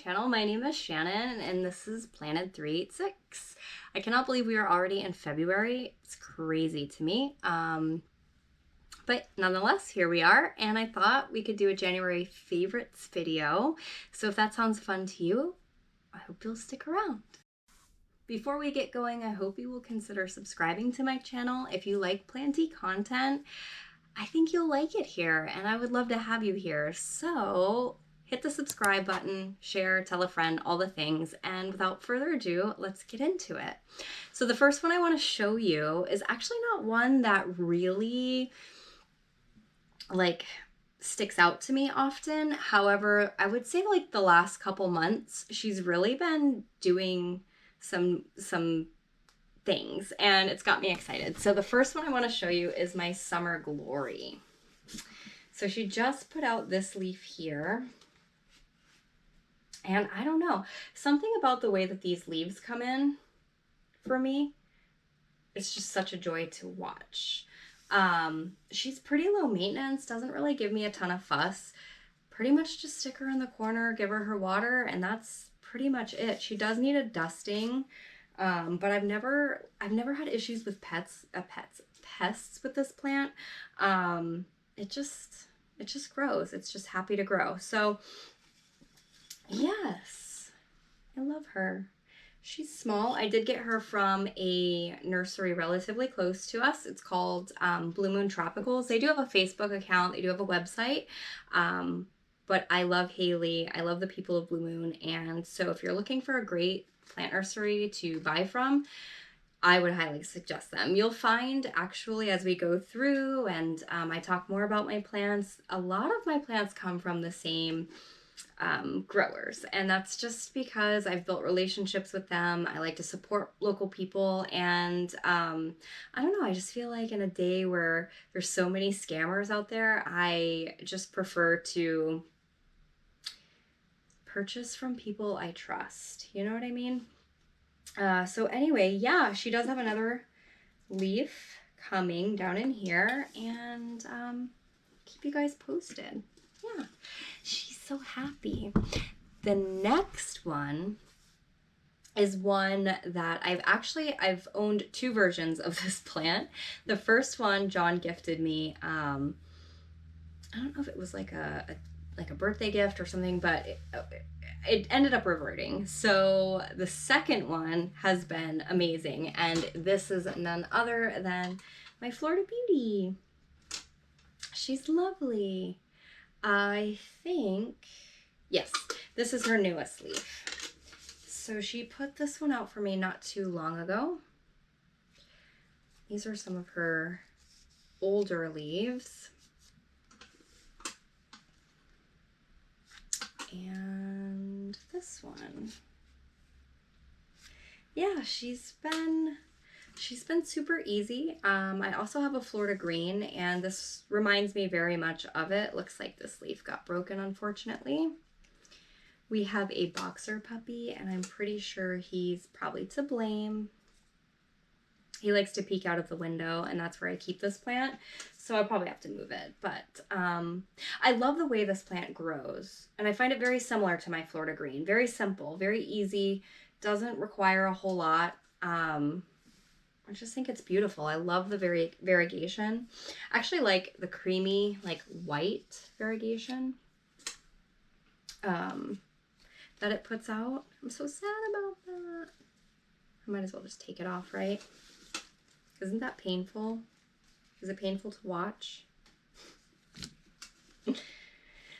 channel. My name is Shannon and this is Planet 386. I cannot believe we are already in February. It's crazy to me. But nonetheless, here we are, and I thought we could do a January favorites video. So if that sounds fun to you, I hope you'll stick around. Before we get going, I hope you will consider subscribing to my channel. If you like planty content, I think you'll like it here, and I would love to have you here. So hit the subscribe button, share, tell a friend, all the things. And without further ado, let's get into it. So the first one I want to show you is actually not one that really sticks out to me often. However, I would say the last couple months, she's really been doing some things, and it's got me excited. So the first one I want to show you is my Summer Glory. So she just put out this leaf here, and I don't know, something about the way that these leaves come in for me, it's just such a joy to watch. She's pretty low maintenance, doesn't really give me a ton of fuss. Pretty much just stick her in the corner, give her water, and that's pretty much it. She does need a dusting, but I've never had issues with pests with this plant. It just grows. It's just happy to grow. So yes, I love her. She's small. I did get her from a nursery relatively close to us. It's called Blue Moon Tropicals. They do have a Facebook account. They do have a website. But I love Haley. I love the people of Blue Moon. And so if you're looking for a great plant nursery to buy from, I would highly suggest them. You'll find, actually, as we go through and I talk more about my plants, a lot of my plants come from the same growers, and that's just because I've built relationships with them. I like to support local people, and I don't know, I just feel like in a day where there's so many scammers out there, I just prefer to purchase from people I trust. You know what I mean? So anyway, yeah, she does have another leaf coming down in here, and keep you guys posted. Yeah, she's so happy. The next one is one that I've owned two versions of this plant. The first one John gifted me. I don't know if it was like a birthday gift or something, but it ended up reverting. So the second one has been amazing, and this is none other than my Florida Beauty. She's lovely. I think, yes, this is her newest leaf. So she put this one out for me not too long ago. These are some of her older leaves. And this one. Yeah, she's been super easy. I also have a Florida green, and this reminds me very much of it. Looks like this leaf got broken, unfortunately. We have a boxer puppy, and I'm pretty sure he's probably to blame. He likes to peek out of the window, and that's where I keep this plant, so I'll probably have to move it. But I love the way this plant grows, and I find it very similar to my Florida green. Very simple, very easy, doesn't require a whole lot. I just think it's beautiful. I love the variegation. I actually like the creamy, white variegation that it puts out. I'm so sad about that. I might as well just take it off, right? Isn't that painful? Is it painful to watch?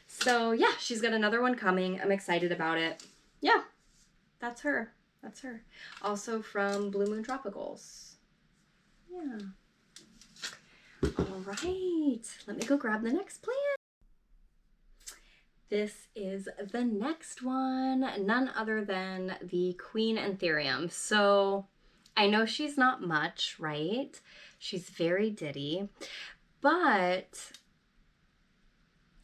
So yeah, she's got another one coming. I'm excited about it. Yeah, that's her. That's her. Also from Blue Moon Tropicals. Yeah. All right, let me go grab the next plant. This is the next one, none other than the Queen Antherium. So I know she's not much, right? She's very ditty, but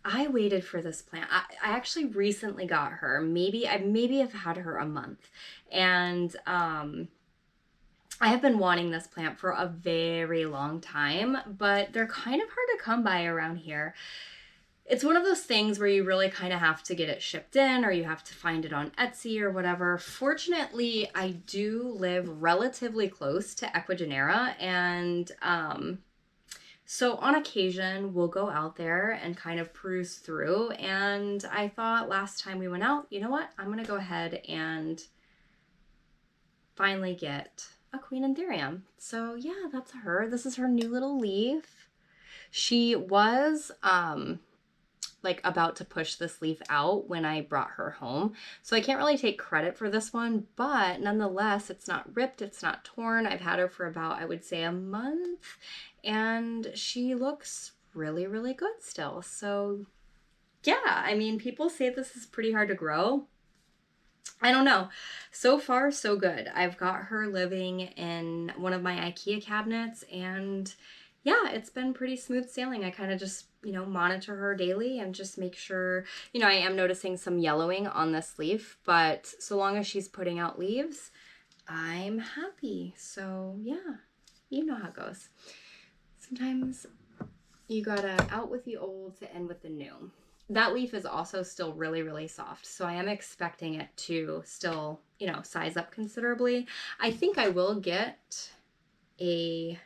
I waited for this plant. I actually recently got her. I maybe have had her a month, and I have been wanting this plant for a very long time, but they're kind of hard to come by around here. it's one of those things where you really kind of have to get it shipped in, or you have to find it on Etsy or whatever. Fortunately, I do live relatively close to Ecuagenera, and so on occasion we'll go out there and kind of peruse through. And I thought last time we went out, you know what? I'm gonna go ahead and finally get a Queen Antherium. So yeah, that's her. This is her new little leaf. She was like about to push this leaf out when I brought her home. So I can't really take credit for this one, but nonetheless, it's not ripped, it's not torn. I've had her for about, I would say, a month, and she looks really, really good still. So yeah, I mean, people say this is pretty hard to grow. I don't know. So far, so good. I've got her living in one of my IKEA cabinets, and yeah, it's been pretty smooth sailing. I kind of just, monitor her daily and just make sure, I am noticing some yellowing on this leaf, but so long as she's putting out leaves, I'm happy. So yeah, you know how it goes. Sometimes you gotta out with the old to end with the new. That leaf is also still really, really soft, so I am expecting it to still, size up considerably. I think I will get so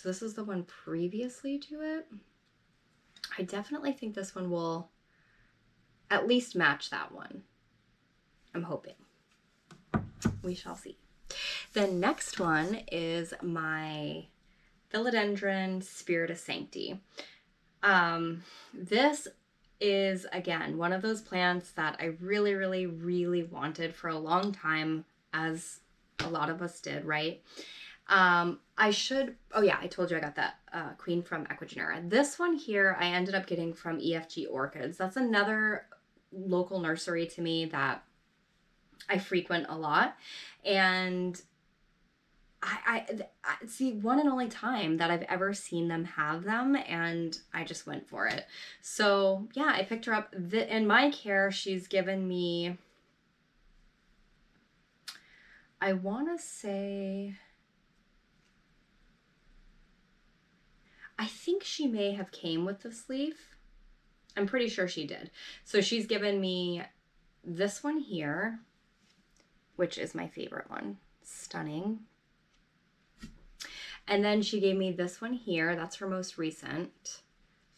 this is the one previously to it. I definitely think this one will at least match that one. I'm hoping. We shall see. The next one is my Philodendron Spiritus Sancti. This is, again, one of those plants that I really, really, really wanted for a long time, as a lot of us did, right? I told you I got that queen from Ecuagenera. This one here I ended up getting from EFG Orchids. That's another local nursery to me that I frequent a lot. And I see, one and only time that I've ever seen them have them, and I just went for it. So yeah, I picked her up. In my care, she's given me, I want to say, I think she may have came with this leaf. I'm pretty sure she did. So she's given me this one here, which is my favorite one. Stunning. And then she gave me this one here. That's her most recent.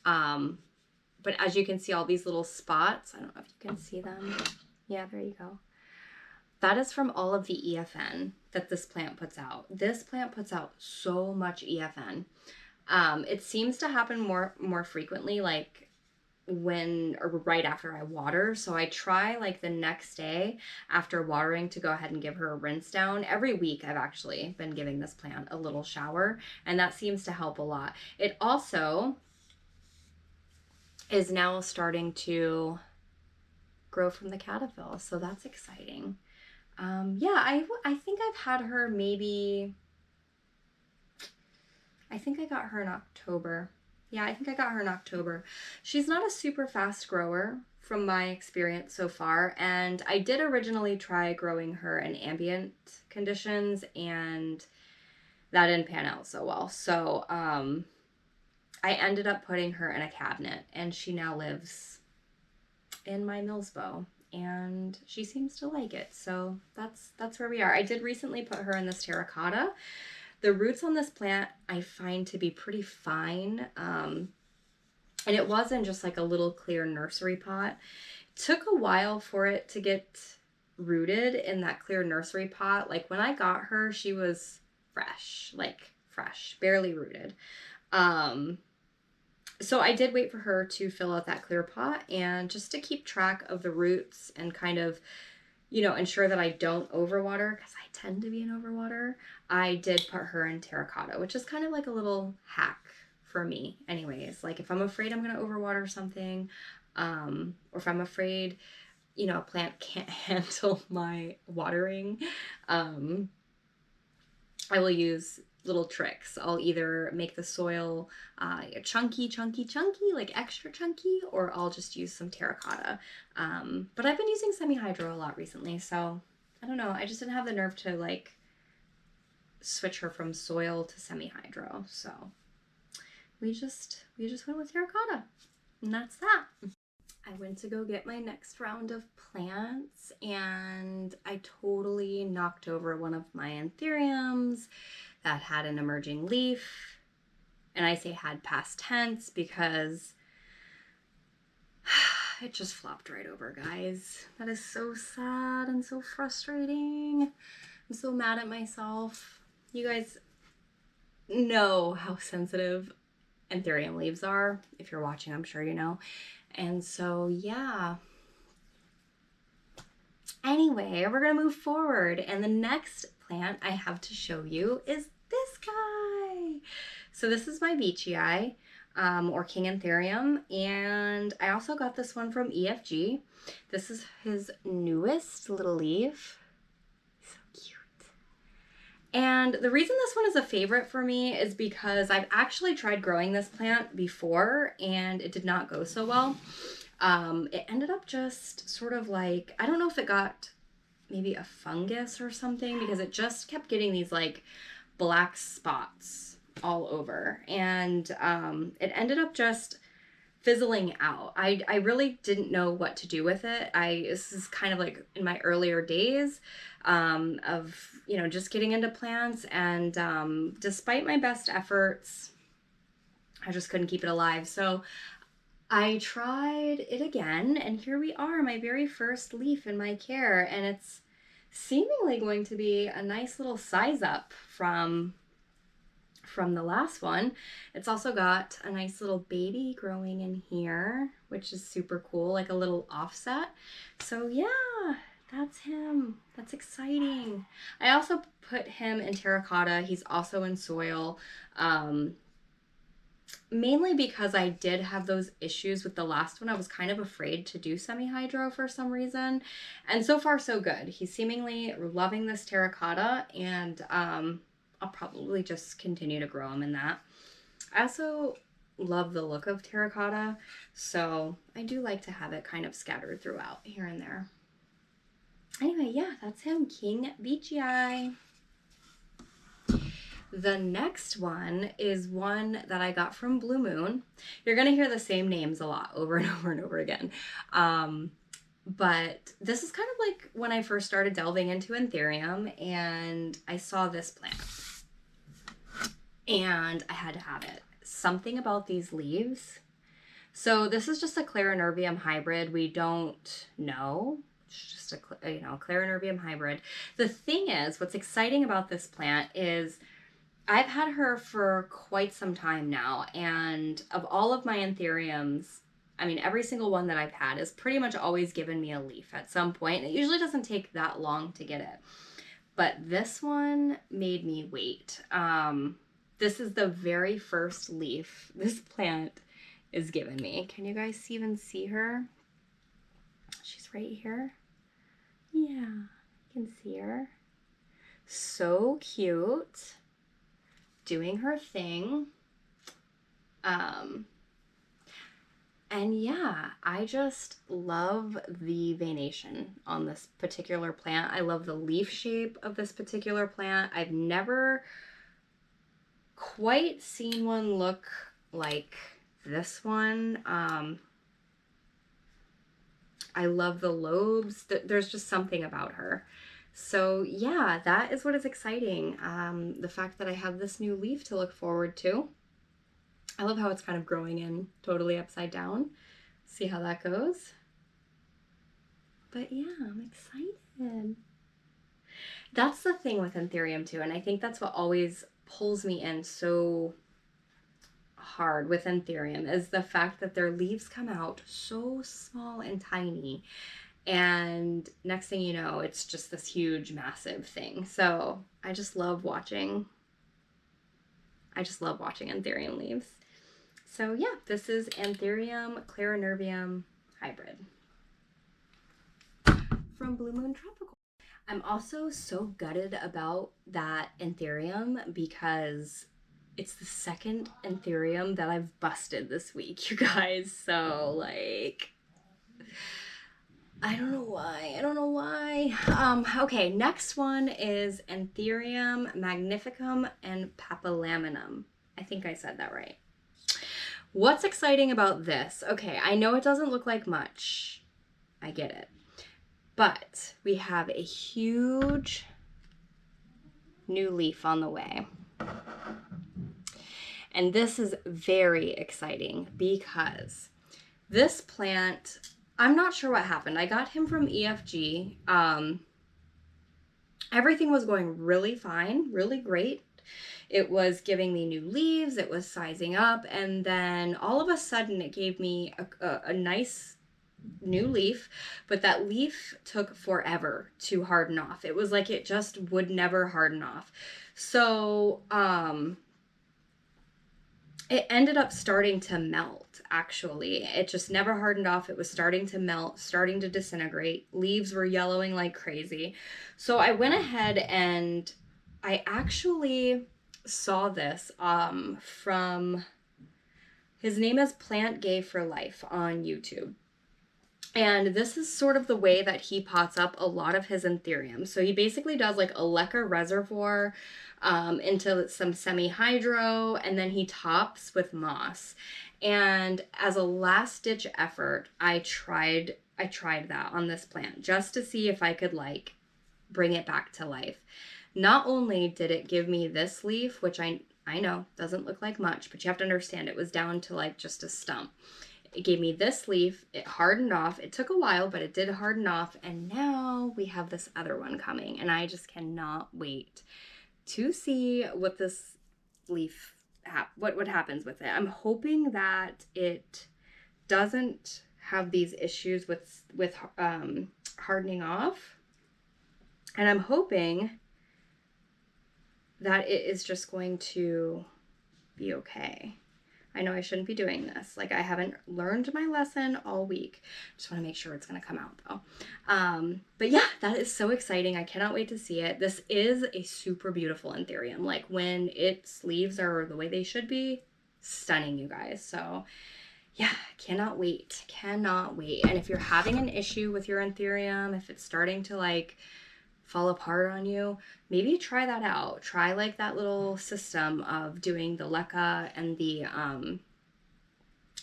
But as you can see, all these little spots, I don't know if you can see them. Yeah, there you go. That is from all of the EFN that this plant puts out. This plant puts out so much EFN. It seems to happen more frequently, like right after I water. So I try like the next day after watering to go ahead and give her a rinse down. Every week I've actually been giving this plant a little shower, and that seems to help a lot. It also is now starting to grow from the caterpillar, so that's exciting. I think I've had her I think I got her in October. Yeah, I think I got her in October. She's not a super fast grower from my experience so far, and I did originally try growing her in ambient conditions, and that didn't pan out so well. So I ended up putting her in a cabinet, and she now lives in my Millsbow, and she seems to like it. So that's where we are. I did recently put her in this terracotta. The roots on this plant I find to be pretty fine, and it wasn't just like a little clear nursery pot. It took a while for it to get rooted in that clear nursery pot. Like when I got her, she was fresh, barely rooted. So I did wait for her to fill out that clear pot, and just to keep track of the roots and kind of, ensure that I don't overwater, because I tend to be an overwater, I did put her in terracotta, which is kind of like a little hack for me anyways. Like if I'm afraid I'm going to overwater something, or if I'm afraid, a plant can't handle my watering, I will use little tricks. I'll either make the soil chunky, like extra chunky, or I'll just use some terracotta. But I've been using semi-hydro a lot recently, so I don't know. I just didn't have the nerve to like switch her from soil to semi-hydro, so we just went with terracotta. And that's that. I went to go get my next round of plants and I totally knocked over one of my anthuriums that had an emerging leaf. And I say had past tense because it just flopped right over, guys. That is so sad and so frustrating. I'm so mad at myself. You guys know how sensitive Antherium leaves are. If you're watching, I'm sure you know. And so, yeah. Anyway, we're going to move forward. And the next plant I have to show you is this guy. So this is my Veitchii, or King Antherium. And I also got this one from EFG. This is his newest little leaf. So cute. And the reason this one is a favorite for me is because I've actually tried growing this plant before and it did not go so well. It ended up just sort of like, I don't know if it got maybe a fungus or something, because it just kept getting these like black spots all over. And it ended up just fizzling out. I really didn't know what to do with it. This is kind of like in my earlier days of, you know, just getting into plants. And despite my best efforts, I just couldn't keep it alive. So I tried it again, and here we are, my very first leaf in my care, and it's seemingly going to be a nice little size up from the last one. It's also got a nice little baby growing in here, which is super cool, like a little offset. So yeah, that's him. That's exciting. I also put him in terracotta. He's also in soil. Mainly because I did have those issues with the last one. I was kind of afraid to do semi-hydro for some reason. And so far, so good. He's seemingly loving this terracotta, and I'll probably just continue to grow him in that. I also love the look of terracotta, so I do like to have it kind of scattered throughout here and there. Anyway, yeah, that's him, King Veitchii. The next one is one that I got from Blue Moon. You're going to hear the same names a lot over and over and over again. But this is kind of like when I first started delving into Antherium, and I saw this plant. And I had to have it. Something about these leaves. So this is just a Clarinervium hybrid. We don't know. It's just a Clarinervium hybrid. The thing is, what's exciting about this plant is I've had her for quite some time now, and of all of my Antheriums, I mean, every single one that I've had has pretty much always given me a leaf at some point. It usually doesn't take that long to get it. But this one made me wait. This is the very first leaf this plant is giving me. Can you guys even see her? She's right here. Yeah, you can see her. So cute. Doing her thing. And yeah, I just love the veination on this particular plant. I love the leaf shape of this particular plant. I've never quite seen one look like this one. I love the lobes. There's just something about her. So yeah, that is what is exciting. The fact that I have this new leaf to look forward to. I love how it's kind of growing in totally upside down. See how that goes. But yeah, I'm excited. That's the thing with Antherium too, and I think that's what always pulls me in so hard with Antherium, is the fact that their leaves come out so small and tiny. And next thing you know, it's just this huge, massive thing. So I just love watching Antherium leaves. So yeah, this is Antherium Clarinervium hybrid from Blue Moon Tropical. I'm also so gutted about that Antherium because it's the second Antherium that I've busted this week, you guys. So like, I don't know why. Okay, next one is Antherium magnificum and papillaminum. I think I said that right. What's exciting about this? Okay, I know it doesn't look like much. I get it. But we have a huge new leaf on the way. And this is very exciting because this plant, I'm not sure what happened. I got him from EFG. Everything was going really fine, really great. It was giving me new leaves, it was sizing up, and then all of a sudden it gave me a nice new leaf, but that leaf took forever to harden off. It was like it just would never harden off. So it ended up starting to melt, actually. It just never hardened off. It was starting to melt, starting to disintegrate. Leaves were yellowing like crazy. So I went ahead and I actually saw this from, his name is Plant Gay for Life on YouTube. And this is sort of the way that he pots up a lot of his Antherium. So he basically does like a leca reservoir into some semi-hydro, and then he tops with moss. And as a last ditch effort, I tried that on this plant just to see if I could like bring it back to life. Not only did it give me this leaf, which I know doesn't look like much, but you have to understand it was down to like just a stump. It gave me this leaf, it hardened off. It took a while, but it did harden off. And now we have this other one coming. And I just cannot wait to see what this leaf, what happens with it. I'm hoping that it doesn't have these issues with hardening off. And I'm hoping that it is just going to be okay. I know I shouldn't be doing this. Like, I haven't learned my lesson all week. Just want to make sure it's going to come out, though. But yeah, that is so exciting. I cannot wait to see it. This is a super beautiful Antherium. Like, when its leaves are the way they should be, stunning, you guys. So yeah, cannot wait. Cannot wait. And if you're having an issue with your Antherium, if it's starting to, like, fall apart on you, maybe try that out. Try like that little system of doing the leca and the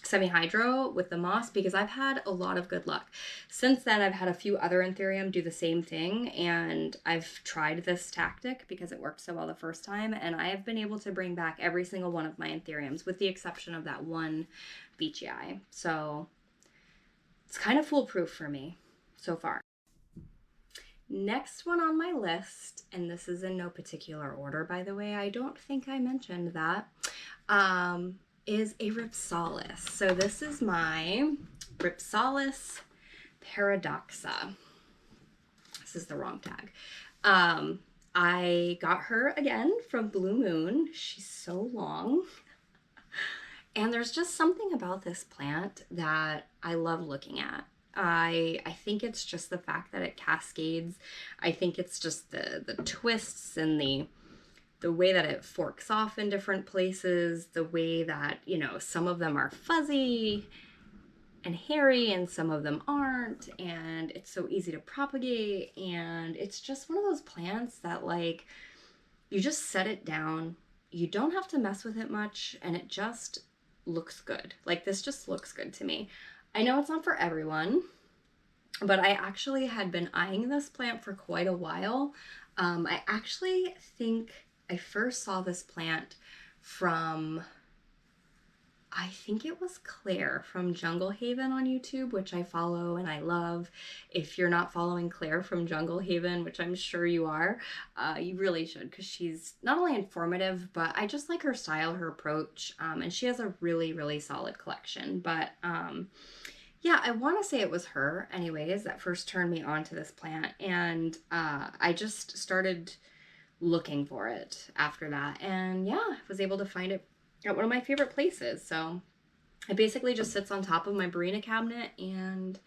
semi-hydro with the moss, because I've had a lot of good luck. Since then, I've had a few other Antherium do the same thing, and I've tried this tactic because it worked so well the first time, and I have been able to bring back every single one of my Antheriums with the exception of that one beachy eye. So it's kind of foolproof for me so far. Next one on my list, and this is in no particular order, by the way, I don't think I mentioned that, is a Ripsalis. So this is my Ripsalis paradoxa. This is the wrong tag. I got her again from Blue Moon. She's so long. And there's just something about this plant that I love looking at. I think it's just the fact that it cascades. I think it's just the twists and the way that it forks off in different places, the way that, you know, some of them are fuzzy and hairy and some of them aren't, and it's so easy to propagate, and it's just one of those plants that, like, you just set it down, you don't have to mess with it much, and it just looks good. Like, this just looks good to me. I know it's not for everyone, but I actually had been eyeing this plant for quite a while. I actually think I first saw this plant from, I think it was Claire from Jungle Haven on YouTube, which I follow and I love. If you're not following Claire from Jungle Haven, which I'm sure you are, you really should, because she's not only informative, but I just like her style, her approach, and she has a really, really solid collection. But yeah, I want to say it was her, anyways, that first turned me on to this plant, and I just started looking for it after that, and yeah, I was able to find it at one of my favorite places. So it basically just sits on top of my Barina cabinet, and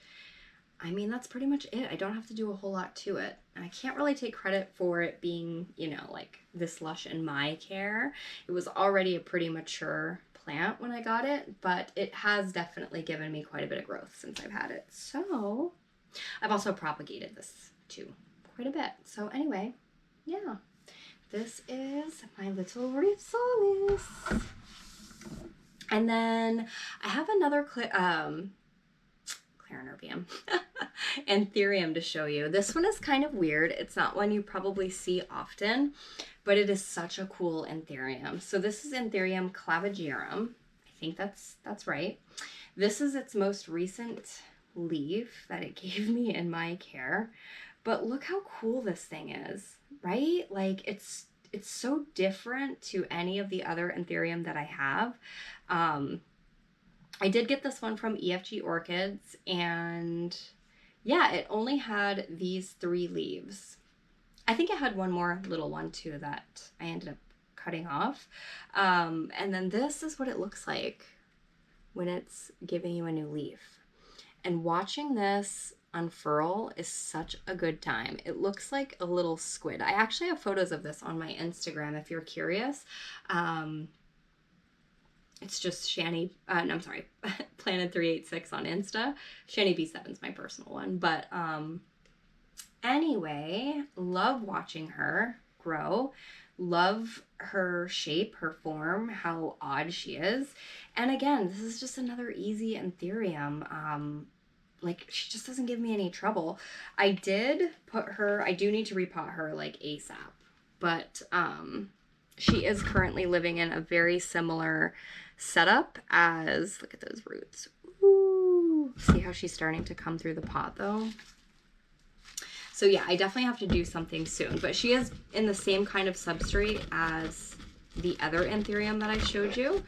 I mean, that's pretty much it. I don't have to do a whole lot to it. I can't really take credit for it being, you know, like this lush in my care. It was already a pretty mature plant when I got it, but it has definitely given me quite a bit of growth since I've had it. So I've also propagated this too quite a bit. So anyway, yeah, this is my little Solis. And then I have another clarinerbium, Antherium to show you. This one is kind of weird. It's not one you probably see often, but it is such a cool Antherium. So this is Antherium clavigerum. I think that's right. This is its most recent leaf that it gave me in my care. But look how cool this thing is, right? Like it's so different to any of the other Antherium that I have. I did get this one from EFG Orchids, and yeah, it only had these 3 leaves. I think it had one more little one too that I ended up cutting off. And then this is what it looks like when it's giving you a new leaf. And watching this unfurl is such a good time. It looks like a little squid. I actually have photos of this on my Instagram if you're curious. It's just Shani, no, I'm sorry, Planet386 on Insta. Shani B7 is my personal one. But anyway, love watching her grow. Love her shape, her form, how odd she is. And again, this is just another easy Antherium. Like, she just doesn't give me any trouble. I do need to repot her like ASAP. But she is currently living in a very similar setup as, look at those roots. Ooh, see how she's starting to come through the pot though? So yeah, I definitely have to do something soon, but she is in the same kind of substrate as the other Antherium that I showed you.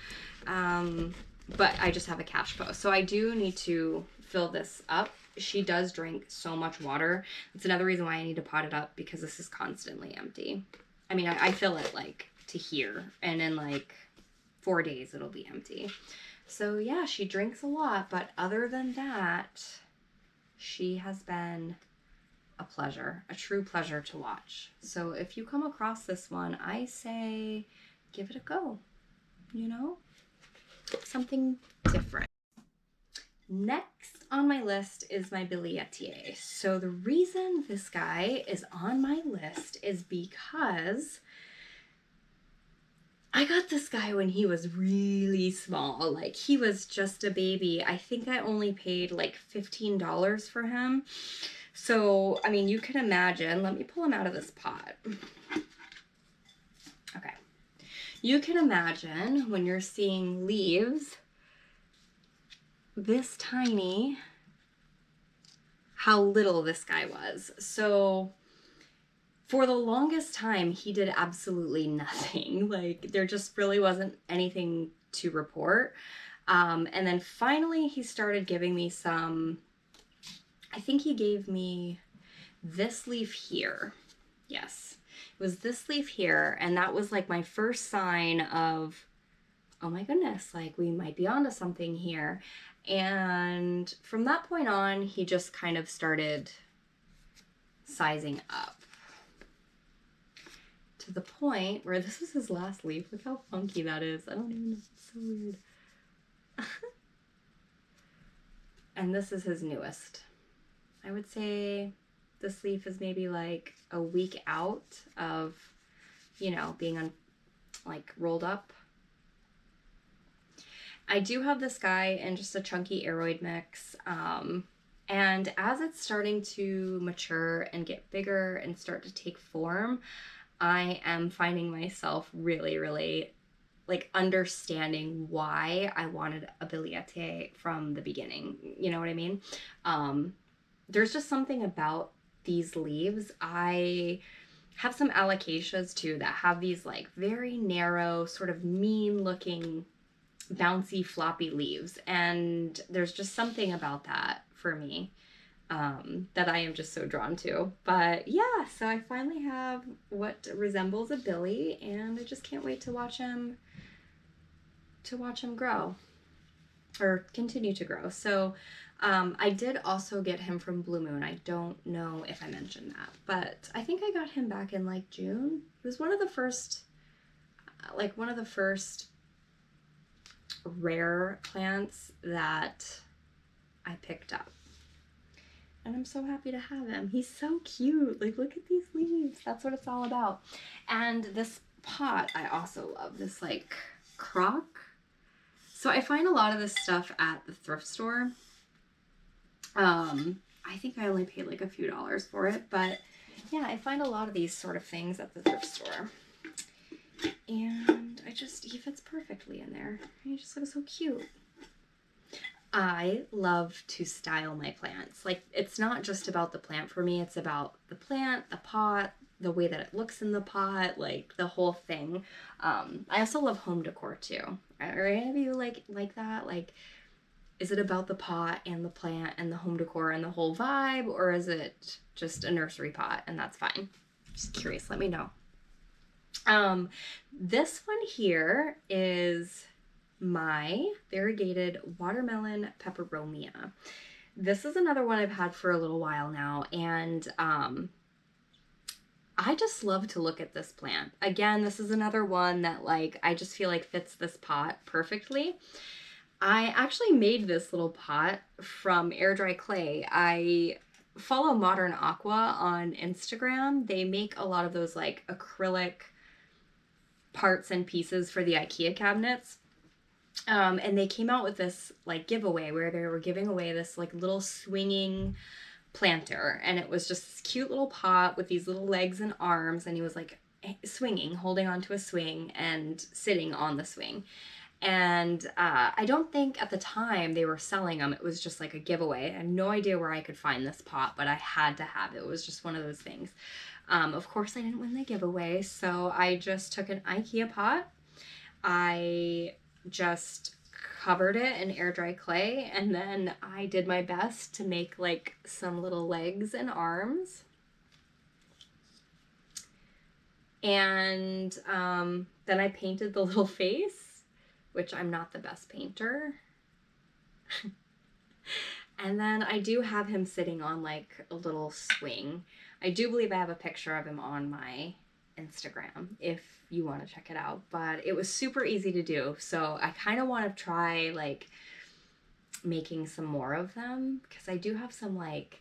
But I just have a cash post. So I do need to fill this up. She does drink so much water. That's another reason why I need to pot it up, because this is constantly empty. I mean, I fill it like to here, and in like 4 days it'll be empty. So yeah, she drinks a lot, but other than that, she has been a pleasure, a true pleasure to watch. So if you come across this one, I say give it a go, you know, something different. Next on my list is my Billietier. So the reason this guy is on my list is because I got this guy when he was really small. Like, he was just a baby. I think I only paid like $15 for him. So, I mean, you can imagine, let me pull him out of this pot. Okay. You can imagine when you're seeing leaves this tiny, how little this guy was. So for the longest time, he did absolutely nothing. Like, there just really wasn't anything to report. And then finally he started giving me some, I think he gave me this leaf here. Yes, it was this leaf here. And that was like my first sign of, oh my goodness, like we might be onto something here. And from that point on, he just kind of started sizing up to the point where this is his last leaf. Look how funky that is. I don't even know. It's so weird. And this is his newest. I would say this leaf is maybe like a week out of, you know, being like rolled up. I do have this guy in just a chunky aroid mix. And as it's starting to mature and get bigger and start to take form, I am finding myself really, really like understanding why I wanted a Billietier from the beginning. You know what I mean? There's just something about these leaves. I have some alocasias too that have these like very narrow, sort of mean looking, bouncy, floppy leaves. And there's just something about that for me that I am just so drawn to. But yeah, so I finally have what resembles a Billy, and I just can't wait to watch him grow or continue to grow. So I did also get him from Blue Moon. I don't know if I mentioned that, but I think I got him back in like June. It was one of the first rare plants that I picked up. And I'm so happy to have him. He's so cute. Like, look at these leaves. That's what it's all about. And this pot I also love. This like crock. So I find a lot of this stuff at the thrift store. I think I only paid like a few dollars for it, but yeah, I find a lot of these sort of things at the thrift store. And he fits perfectly in there. He just looks so cute. I love to style my plants. Like, it's not just about the plant for me, it's about the plant, the pot, the way that it looks in the pot, like the whole thing. I also love home decor too. Are any of you like that? Like, is it about the pot and the plant and the home decor and the whole vibe, or is it just a nursery pot and that's fine? Just curious, let me know. This one here is my Variegated Watermelon Peperomia. This is another one I've had for a little while now, and I just love to look at this plant. Again, this is another one that like I just feel like fits this pot perfectly. I actually made this little pot from air dry clay. I follow Modern Aqua on Instagram. They make a lot of those like acrylic parts and pieces for the IKEA cabinets. And they came out with this like giveaway where they were giving away this like little swinging planter, and it was just this cute little pot with these little legs and arms, and he was like swinging, holding onto a swing and sitting on the swing. And I don't think at the time they were selling them. It was just like a giveaway. I had no idea where I could find this pot, but I had to have it. It was just one of those things. Of course, I didn't win the giveaway, so I just took an IKEA pot. I just covered it in air dry clay, and then I did my best to make like some little legs and arms. And then I painted the little face, which I'm not the best painter. And then I do have him sitting on like a little swing. I do believe I have a picture of him on my Instagram if you want to check it out, but it was super easy to do. So I kind of want to try like making some more of them, because I do have some like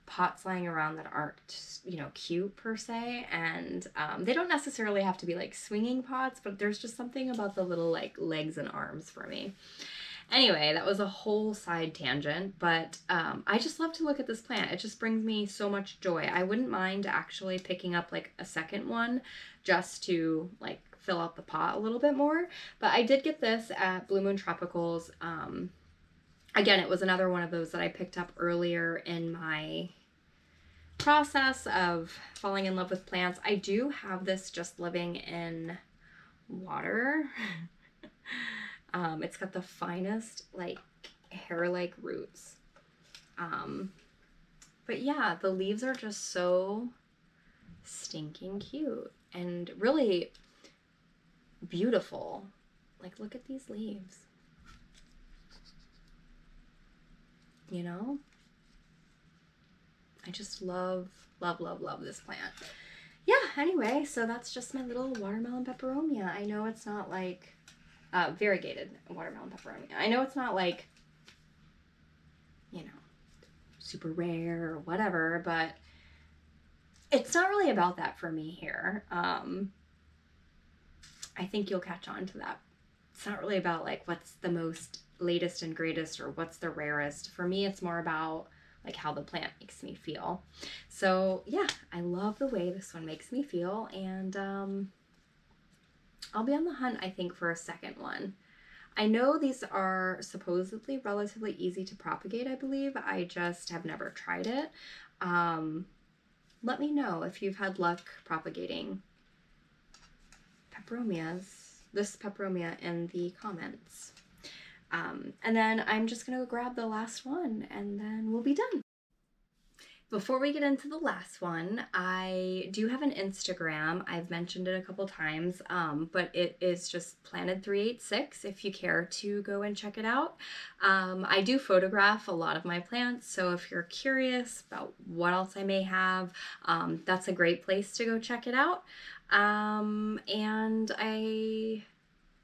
pots lying around that aren't, you know, cute per se, and they don't necessarily have to be like swinging pots, but there's just something about the little like legs and arms for me. Anyway, that was a whole side tangent, but I just love to look at this plant. It just brings me so much joy. I wouldn't mind actually picking up like a second one just to like fill out the pot a little bit more. But I did get this at Blue Moon Tropicals. Again, it was another one of those that I picked up earlier in my process of falling in love with plants. I do have this just living in water. It's got the finest like hair-like roots. But yeah, the leaves are just so stinking cute and really beautiful. Like, look at these leaves. You know? I just love, love, love, love this plant. Yeah, anyway, so that's just my little watermelon peperomia. I know it's not like variegated watermelon peperomia. I know it's not like, you know, super rare or whatever, but it's not really about that for me here. I think you'll catch on to that. It's not really about like what's the most latest and greatest or what's the rarest. For me, it's more about like how the plant makes me feel. So yeah, I love the way this one makes me feel, and I'll be on the hunt, I think, for a second one. I know these are supposedly relatively easy to propagate, I believe. I just have never tried it. Let me know if you've had luck propagating peperomias, this peperomia, in the comments. And then I'm just going to grab the last one and then we'll be done. Before we get into the last one, I do have an Instagram. I've mentioned it a couple times, but it is just Planted386 if you care to go and check it out. I do photograph a lot of my plants, so if you're curious about what else I may have, that's a great place to go check it out. And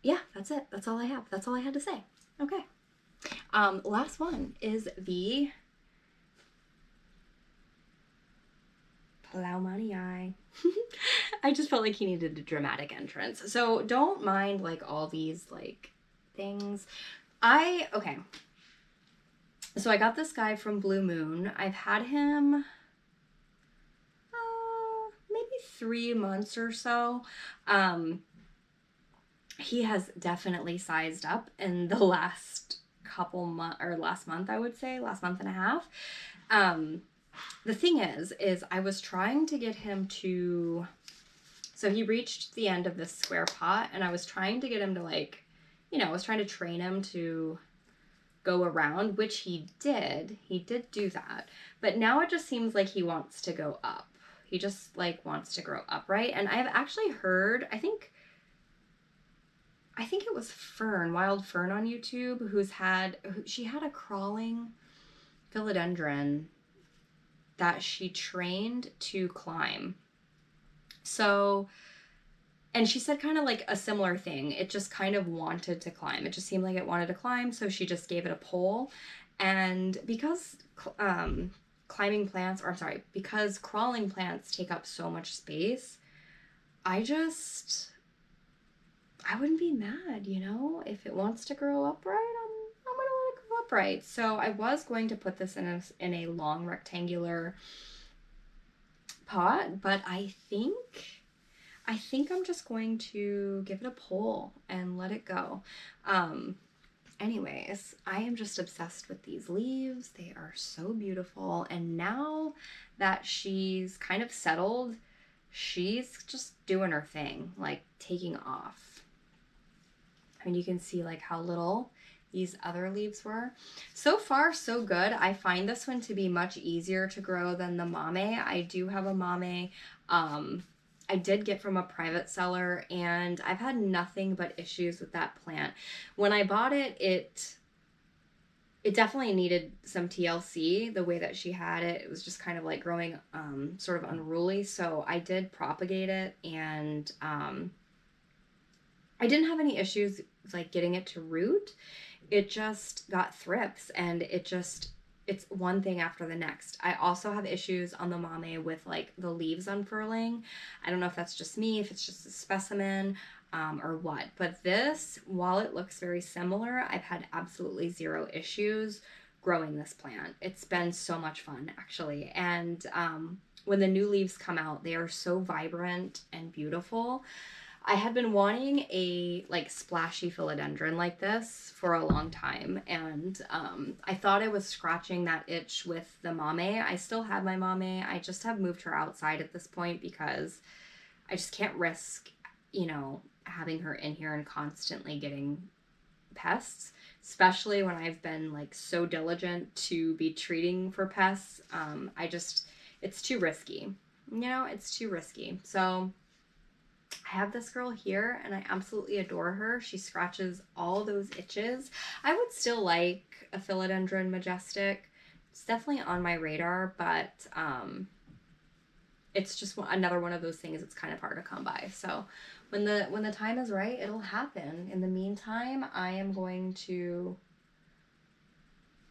yeah, that's it. That's all I have. That's all I had to say. Okay. Last one is the Palaumanii. I just felt like he needed a dramatic entrance. So don't mind like all these like things. Okay. So I got this guy from Blue Moon. I've had him maybe 3 months or so. He has definitely sized up in the last couple months, or last month, I would say, last month and a half. The thing is I was trying to get him to, so he reached the end of this square pot, and I was trying to get him to, like, you know, I was trying to train him to go around, which he did. He did do that. But now it just seems like he wants to go up. He just, like, wants to grow upright. And I've actually heard, I think it was Fern, Wild Fern on YouTube, she had a crawling philodendron that she trained to climb. So, and she said kind of like a similar thing. It just kind of wanted to climb. It just seemed like it wanted to climb, so she just gave it a pole. And because because crawling plants take up so much space, I wouldn't be mad, you know? If it wants to grow upright, I'm gonna let it grow upright. So I was going to put this in a long rectangular pot, but I think I'm just going to give it a pull and let it go. Anyways, I am just obsessed with these leaves. They are so beautiful. And now that she's kind of settled, she's just doing her thing, like taking off. I mean, you can see like how little these other leaves were. So far, so good. I find this one to be much easier to grow than the mame. I do have a mame. I did get from a private seller, and I've had nothing but issues with that plant. When I bought it, it definitely needed some TLC. The way that she had it, it was just kind of like growing sort of unruly. So I did propagate it, and I didn't have any issues like getting it to root. It just got thrips, and it's one thing after the next. I also have issues on the mame with like the leaves unfurling. I don't know if that's just me, if it's just a specimen, or what. But this, while it looks very similar, I've had absolutely zero issues growing this plant. It's been so much fun, actually. And when the new leaves come out, they are so vibrant and beautiful. I had been wanting a like splashy philodendron like this for a long time, and I thought I was scratching that itch with the mame. I still have my mame. I just have moved her outside at this point because I just can't risk, you know, having her in here and constantly getting pests, especially when I've been like so diligent to be treating for pests. It's too risky. You know, it's too risky. So I have this girl here, and I absolutely adore her. She scratches all those itches. I would still like a philodendron majestic. It's definitely on my radar, but it's just another one of those things that's kind of hard to come by. So when the time is right, it'll happen. In the meantime, I am going to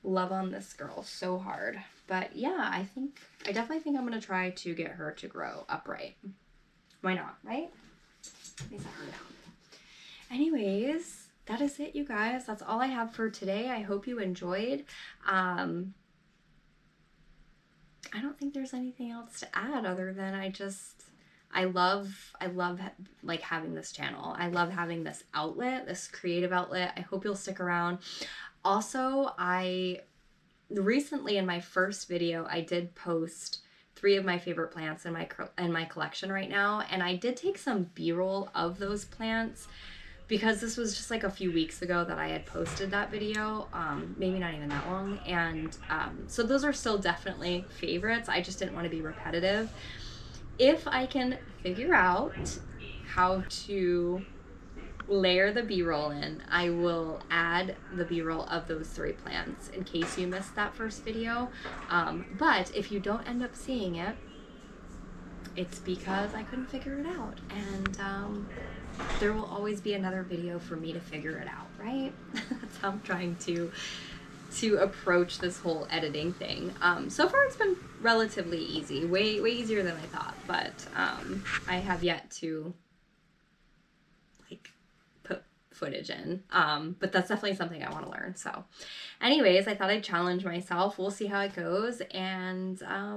love on this girl so hard. But yeah, I definitely think I'm going to try to get her to grow upright. Why not, right? Let me set her down. Anyways, that is it, you guys. That's all I have for today. I hope you enjoyed. I don't think there's anything else to add other than I love like having this channel. I love having this outlet, this creative outlet. I hope you'll stick around. Also, recently in my first video, I did post 3 of my favorite plants in my collection right now, and I did take some B-roll of those plants because this was just like a few weeks ago that I had posted that video, maybe not even that long, and so those are still definitely favorites. I just didn't want to be repetitive. If I can figure out how to layer the B-roll in, I will add the B-roll of those 3 plants in case you missed that first video. But if you don't end up seeing it, it's because I couldn't figure it out, and there will always be another video for me to figure it out, right? That's how I'm trying to approach this whole editing thing. So far it's been relatively easy, way easier than I thought, but I have yet to like footage in. But that's definitely something I want to learn. So anyways, I thought I'd challenge myself. We'll see how it goes. And